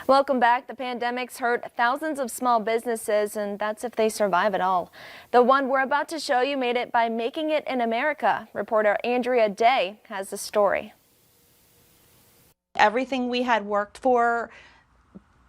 Welcome back. The pandemic's hurt thousands of small businesses, and that's if they survive at all. The one we're about to show you made it by making it in America. Reporter Andrea Day has the story. Everything we had worked for,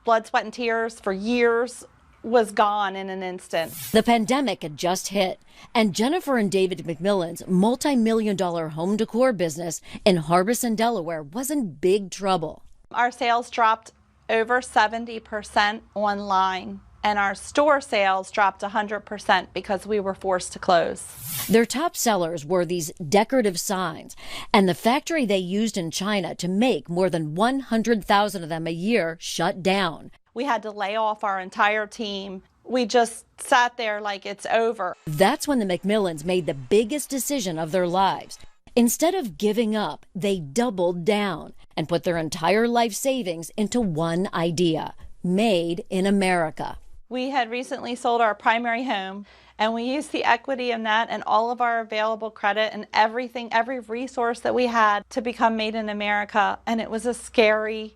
blood, sweat, and tears for years, was gone in an instant. The pandemic had just hit, and Jennifer and David McMillan's multi-million-dollar home decor business in Harbison, Delaware was in big trouble. Our sales dropped over 70% online, and our store sales dropped 100% because we were forced to close. Their top sellers were these decorative signs, and the factory they used in China to make more than 100,000 of them a year shut down. We had to lay off our entire team. We just sat there like it's over. That's when the McMillans made the biggest decision of their lives. Instead of giving up, they doubled down and put their entire life savings into one idea: made in America. We had recently sold our primary home, and we used the equity in that and all of our available credit and everything, every resource that we had to become Made in America, and it was a scary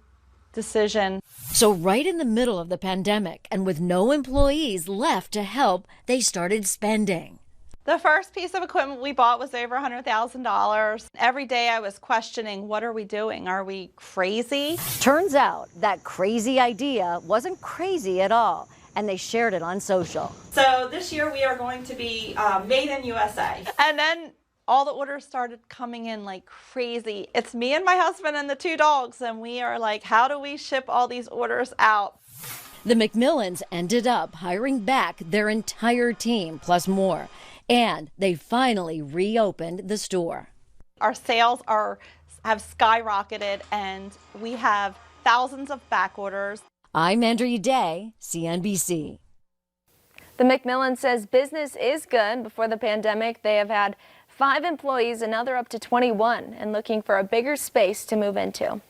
decision. So right in the middle of the pandemic and with no employees left to help, they started spending. The first piece of equipment we bought was over $100,000. Every day I was questioning, what are we doing? Are we crazy? Turns out that crazy idea wasn't crazy at all, and they shared it on social. So this year we are going to be Made in USA. And then all the orders started coming in like crazy. It's me and my husband and the 2 dogs, and we are like, how do we ship all these orders out? The McMillans ended up hiring back their entire team plus more, and they finally reopened the store. Our sales have skyrocketed, and we have thousands of back orders. I'm Andrea Day, CNBC. The McMillan says business is good. Before the pandemic, they have had 5 employees and now they're up to 21 and looking for a bigger space to move into.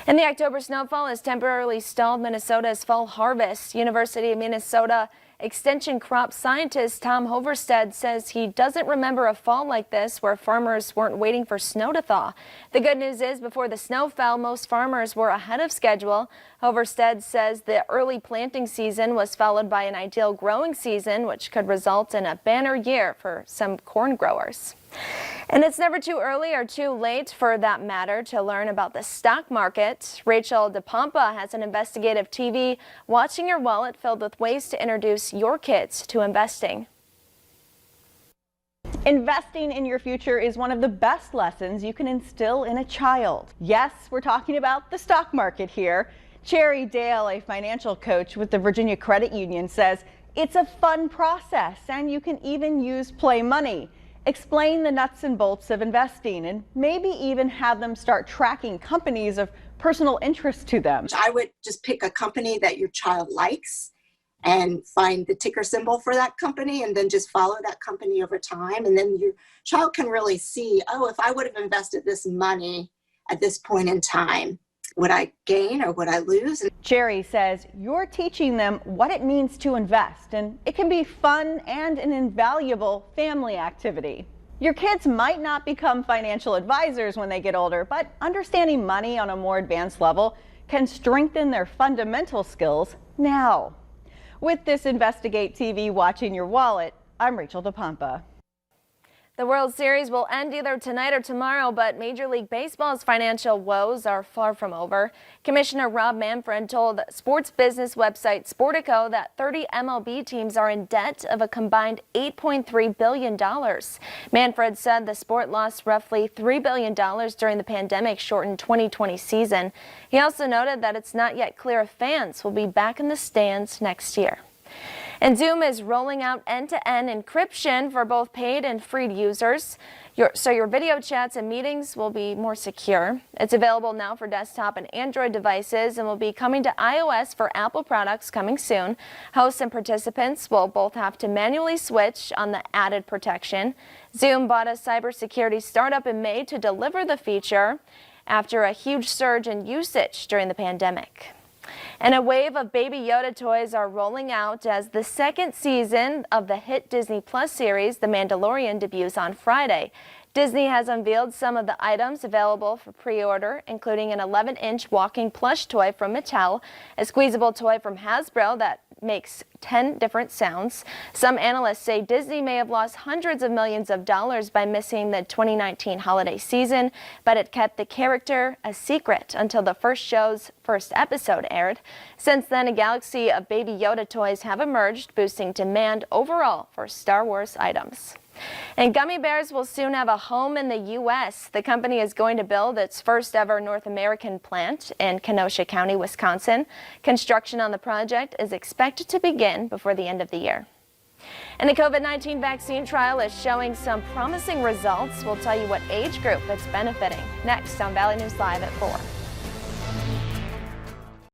And the October snowfall has temporarily stalled Minnesota's fall harvest. University of Minnesota Extension crop scientist Tom Hoverstead says he doesn't remember a fall like this where farmers weren't waiting for snow to thaw. The good news is before the snow fell, most farmers were ahead of schedule. Hoverstead says the early planting season was followed by an ideal growing season, which could result in a banner year for some corn growers. And it's never too early or too late, for that matter, to learn about the stock market. Rachel DePompa has an investigative TV, Watching Your Wallet, filled with ways to introduce your kids to investing. Investing in your future is one of the best lessons you can instill in a child. Yes, we're talking about the stock market here. Cherry Dale, a financial coach with the Virginia Credit Union, says it's a fun process and you can even use play money. Explain the nuts and bolts of investing and maybe even have them start tracking companies of personal interest to them. I would just pick a company that your child likes and find the ticker symbol for that company and then just follow that company over time. And then your child can really see, oh, if I would have invested this money at this point in time, would I gain or would I lose? Cherry says you're teaching them what it means to invest, and it can be fun and an invaluable family activity. Your kids might not become financial advisors when they get older, but understanding money on a more advanced level can strengthen their fundamental skills now. With this Investigate TV Watching Your Wallet, I'm Rachel DePompa. The World Series will end either tonight or tomorrow, but Major League Baseball's financial woes are far from over. Commissioner Rob Manfred told sports business website Sportico that 30 MLB teams are in debt of a combined $8.3 billion. Manfred said the sport lost roughly $3 billion during the pandemic-shortened 2020 season. He also noted that it's not yet clear if fans will be back in the stands next year. And Zoom is rolling out end-to-end encryption for both paid and free users. So your video chats and meetings will be more secure. It's available now for desktop and Android devices and will be coming to iOS for Apple products coming soon. Hosts and participants will both have to manually switch on the added protection. Zoom bought a cybersecurity startup in May to deliver the feature after a huge surge in usage during the pandemic. And a wave of Baby Yoda toys are rolling out as the second season of the hit Disney Plus series, The Mandalorian, debuts on Friday. Disney has unveiled some of the items available for pre-order, including an 11-inch walking plush toy from Mattel, a squeezable toy from Hasbro that makes 10 different sounds. Some analysts say Disney may have lost hundreds of millions of dollars by missing the 2019 holiday season, but it kept the character a secret until the show's first episode aired. Since then, a galaxy of Baby Yoda toys have emerged, boosting demand overall for Star Wars items. And gummy bears will soon have a home in the U.S. The company is going to build its first ever North American plant in Kenosha County, Wisconsin. Construction on the project is expected to begin before the end of the year. And the COVID-19 vaccine trial is showing some promising results. We'll tell you what age group it's benefiting next on Valley News Live at 4.